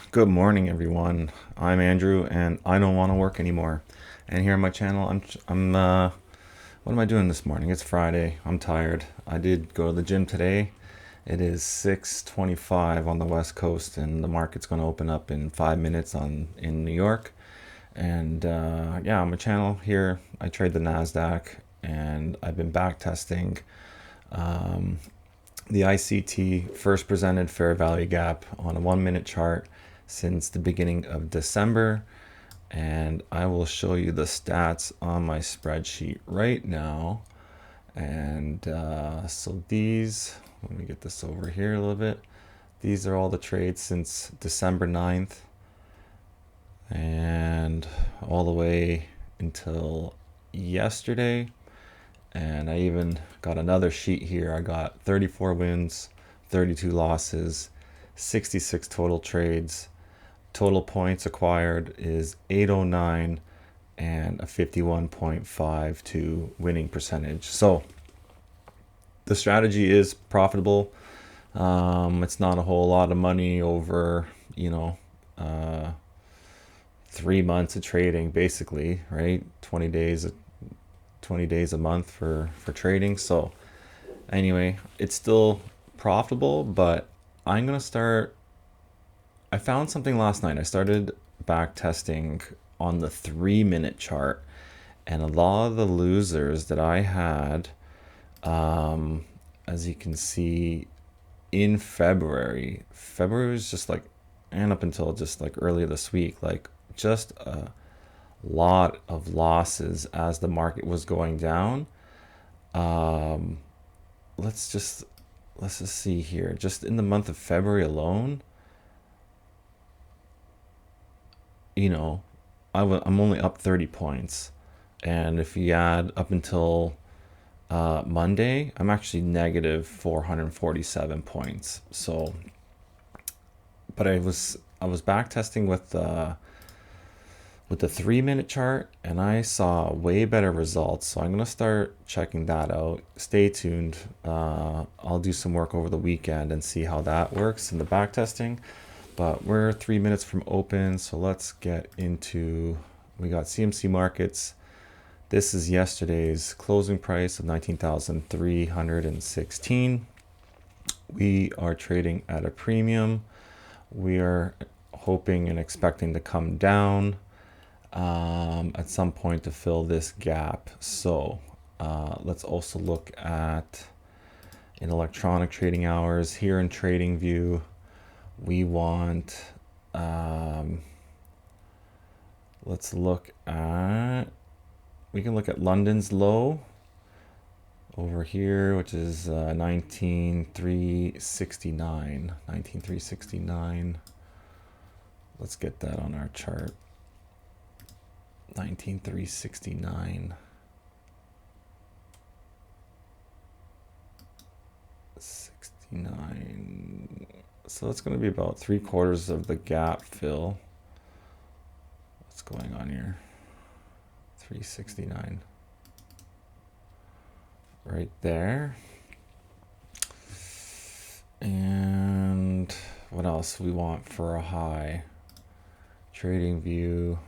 Good morning, everyone. I'm Andrew, and I don't want to work anymore. And here on my channel, what am I doing this morning? It's Friday. I'm tired. I did go to the gym today. It is 6:25 on the West Coast, and the market's going to open up in 5 minutes in New York. And yeah, on my channel here, I trade the Nasdaq, and I've been back testing the ICT first presented fair value gap on a 1 minute chart since the beginning of December. And I will show you the stats on my spreadsheet right now. And so let me get this over here a little bit. These are all the trades since December 9th and all the way until yesterday. And I even got another sheet here. I got 34 wins, 32 losses, 66 total trades. Total points acquired is 809 and a 51.52 winning percentage. So the strategy is profitable. It's not a whole lot of money over, 3 months of trading, basically, right? 20 days a month for trading. So anyway, it's still profitable, but I'm gonna start. I found something last night. I started back testing on the 3 minute chart, and a lot of the losers that I had, as you can see, in February was just like, and up until just like earlier this week, like just a lot of losses as the market was going down. Um, let's just see here. Just in the month of February alone, you know, I'm only up 30 points, and if you add up until Monday, I'm actually negative 447 points. So, but I was back testing with the 3 minute chart, and I saw way better results. So I'm gonna start checking that out. Stay tuned. I'll do some work over the weekend and see how that works in the back testing. But we're 3 minutes from open, so let's get into. We got CMC markets. This is yesterday's closing price of 19,316. We are trading at a premium. We are hoping and expecting to come down at some point to fill this gap. So let's also look at in electronic trading hours. Here in trading view, we want let's look at, we can look at London's low over here, which is 19,369. Let's get that on our chart. 19,369. 69. So that's going to be about 3/4 of the gap fill. What's going on here? 369. Right there. And what else we want for a high? Trading view.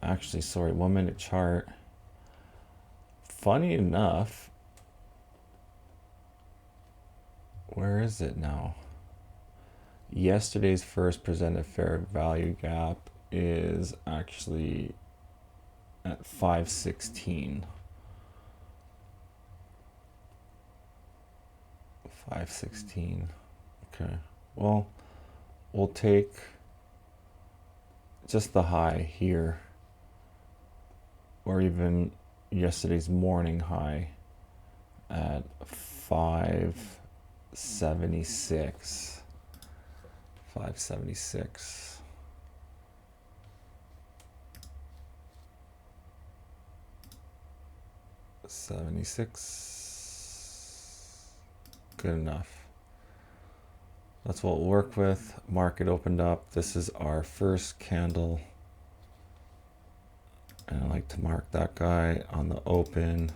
Actually, sorry, 1 minute chart. Funny enough, where is it now? Yesterday's first presented fair value gap is actually at 516. 516. Okay. Well, we'll take just the high here, or even yesterday's morning high at 576. 576. Good enough. That's what we'll work with. Market opened up. This is our first candle. And I like to mark that guy on the open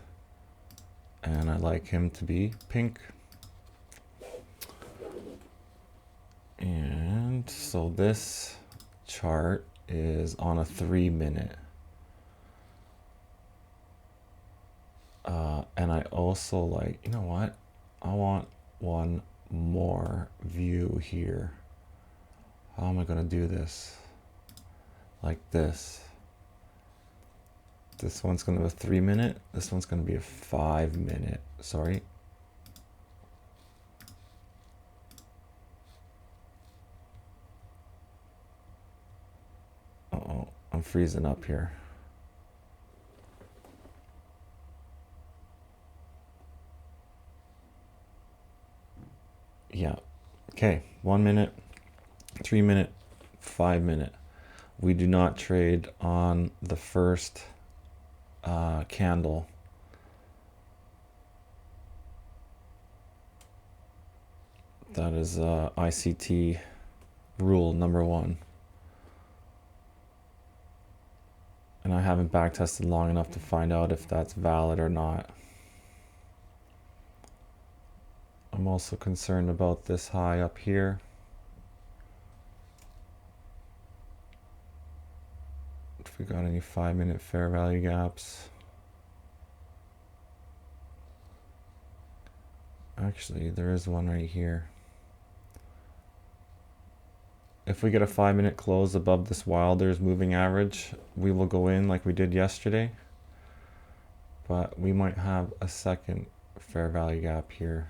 and I like him to be pink. And so this chart is on a 3 minute. And I also like, you know what? I want one more view here. How am I going to do this? Like this. This one's going to be a 3 minute. This one's going to be a 5 minute. Sorry. Uh-oh, I'm freezing up here. Yeah. Okay. 1 minute, 3 minute, 5 minute. We do not trade on the first candle. That is ICT rule number 1. And I haven't backtested long enough to find out if that's valid or not. I'm also concerned about this high up here. If we got any 5 minute fair value gaps. Actually, there is one right here. If we get a 5 minute close above this Wilder's moving average, we will go in like we did yesterday. But we might have a second fair value gap here.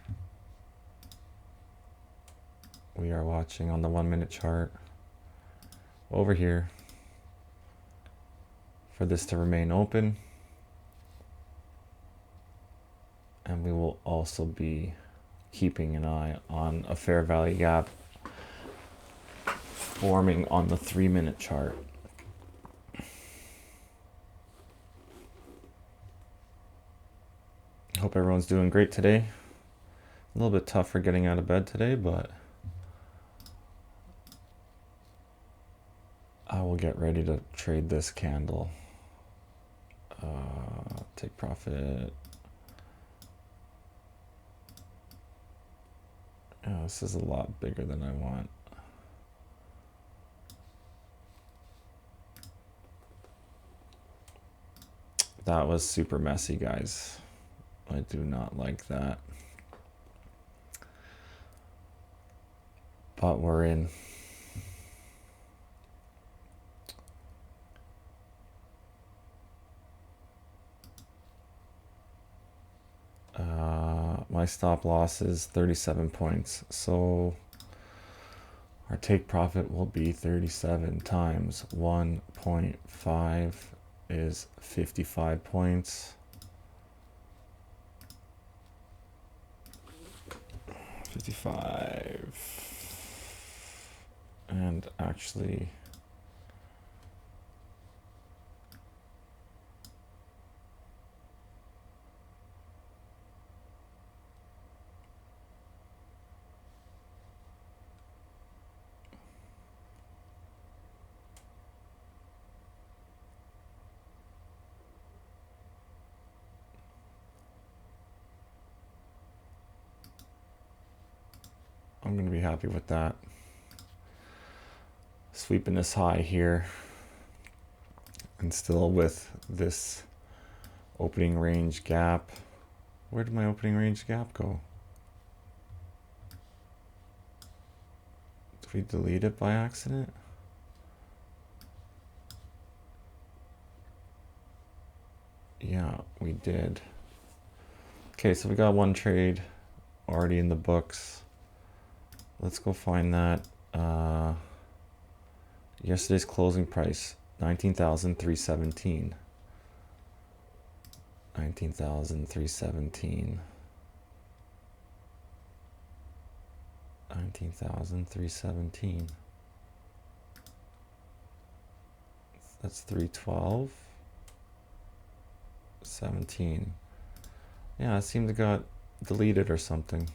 We are watching on the 1 minute chart over here for this to remain open. And we will also be keeping an eye on a fair value gap forming on the 3 minute chart. Hope everyone's doing great today. A little bit tougher getting out of bed today, but I will get ready to trade this candle. Take profit. Oh, this is a lot bigger than I want. That was super messy, guys. I do not like that. But we're in. My stop loss is 37 points. So our take profit will be 37 times 1.5 is 55 points. 55. And actually, I'm going to be happy with that. Sweeping this high here. And still with this opening range gap. Where did my opening range gap go? Did we delete it by accident? Yeah, we did. Okay, so we got one trade already in the books. Let's go find that. Yesterday's closing price, 19,317. 19,317. 19,317. That's 312. 17. Yeah, it seemed to got deleted or something.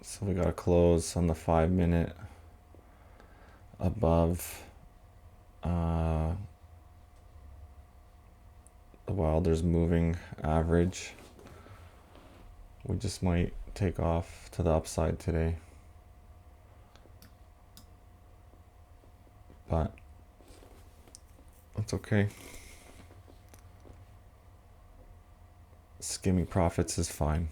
So we got to close on the 5 minute. above the Wilder's moving average. We just might take off to the upside today. But that's okay. Skimming profits is fine.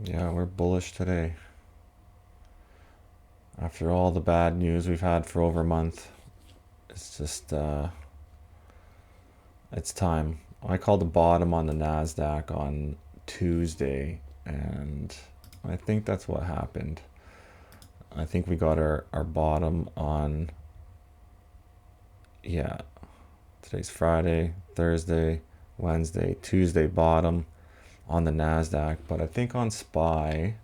Yeah, we're bullish today. After all the bad news we've had for over a month, it's just, it's time. I called the bottom on the NASDAQ on Tuesday, and I think that's what happened. I think we got our bottom on, yeah, today's Friday, Thursday, Wednesday, Tuesday bottom on the NASDAQ. But I think on SPY,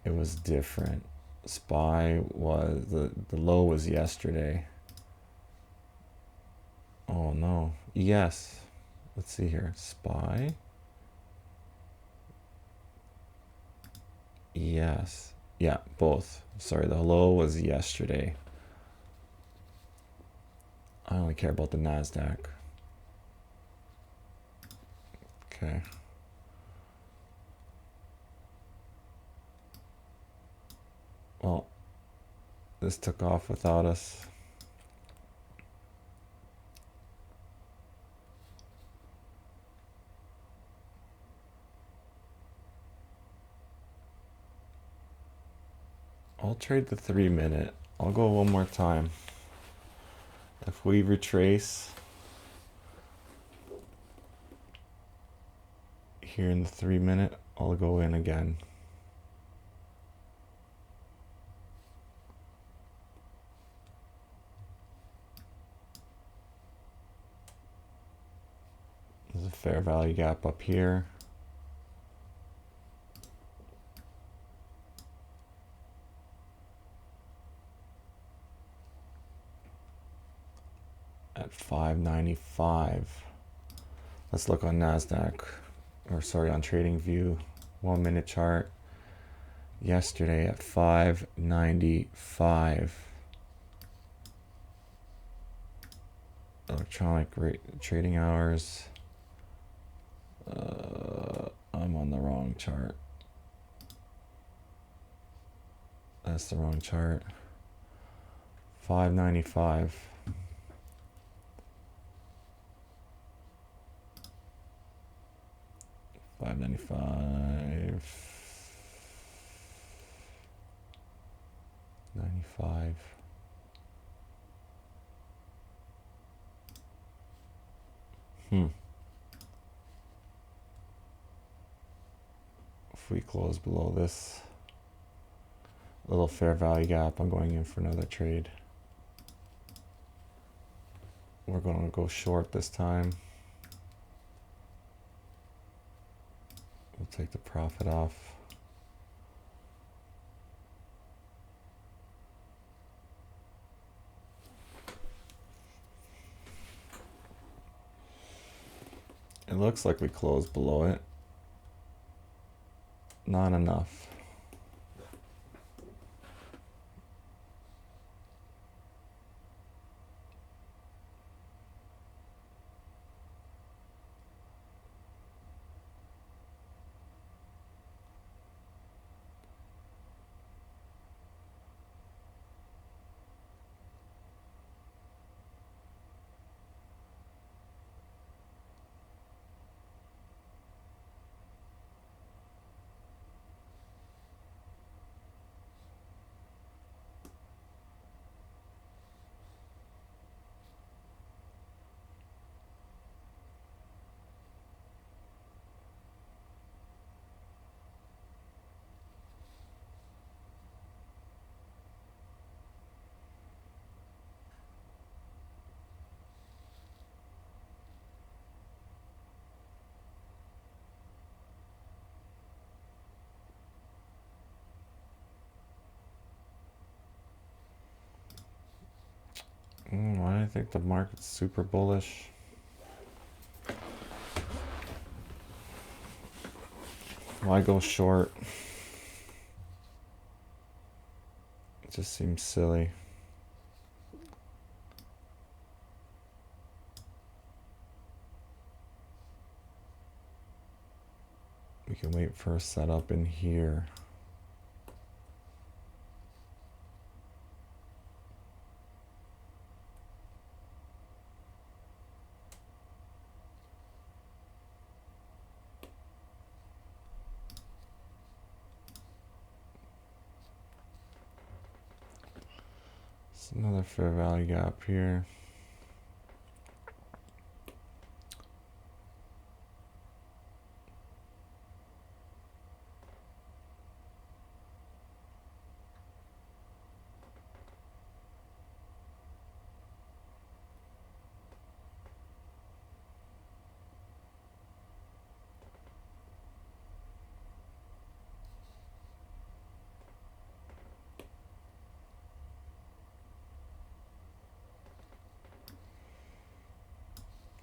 it was different. SPY was, the low was yesterday. Oh no, yes. Let's see here, SPY. Yes, yeah, both. Sorry, the low was yesterday. I only care about the NASDAQ. Okay. Well, this took off without us. I'll trade the 3-minute. I'll go one more time. If we retrace here in the 3-minute, I'll go in again. There's a fair value gap up here. At 595. Let's look on NASDAQ, or sorry, on TradingView, 1-minute chart. Yesterday at 595. Electronic trading hours. I'm on the wrong chart. That's the wrong chart. 595. $5.95. 95. If we close below this little fair value gap, I'm going in for another trade. We're going to go short this time. We'll take the profit off. It looks like we closed below it. Not enough. I think the market's super bullish. Why go short? It just seems silly. We can wait for a setup in here. It's another fair value gap here.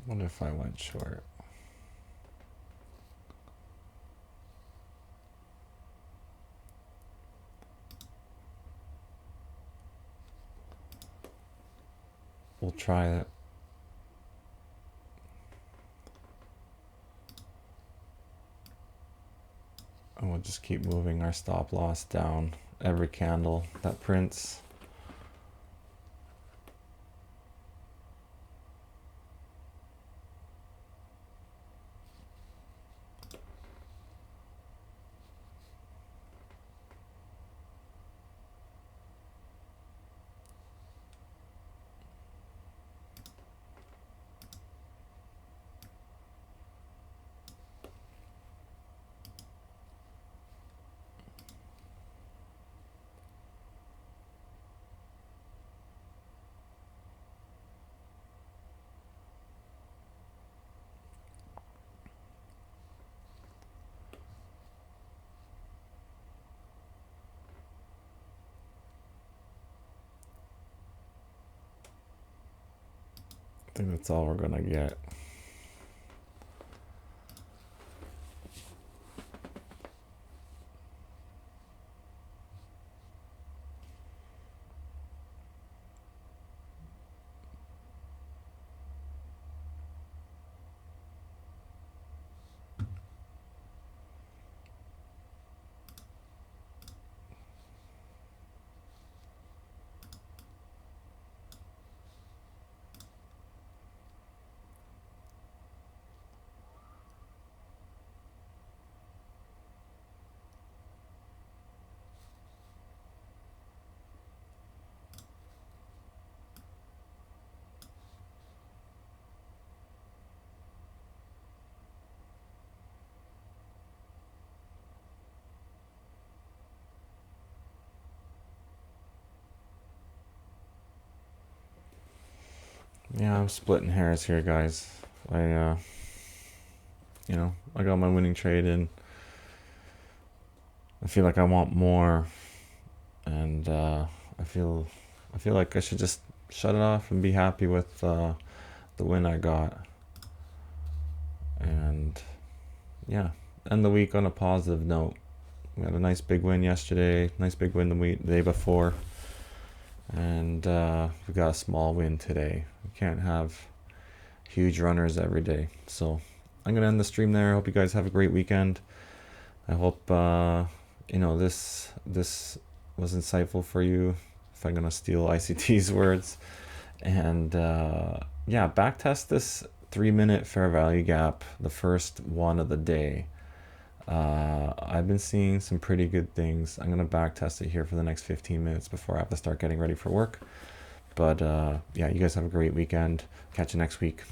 What if I went short? We'll try it. And we'll just keep moving our stop loss down every candle that prints. I think that's all we're gonna get. Yeah, I'm splitting hairs here, guys. I got my winning trade in. I feel like I want more, and I feel like I should just shut it off and be happy with the win I got. And yeah, end the week on a positive note. We had a nice big win yesterday, nice big win the day before, and we got a small win today. We can't have huge runners every day. So I'm gonna end the stream there. I hope you guys have a great weekend. I hope this was insightful for you, if I'm gonna steal ICT's words. And yeah, backtest this 3-minute fair value gap, the first one of the day. I've been seeing some pretty good things. I'm gonna backtest it here for the next 15 minutes before I have to start getting ready for work. But yeah, you guys have a great weekend. Catch you next week.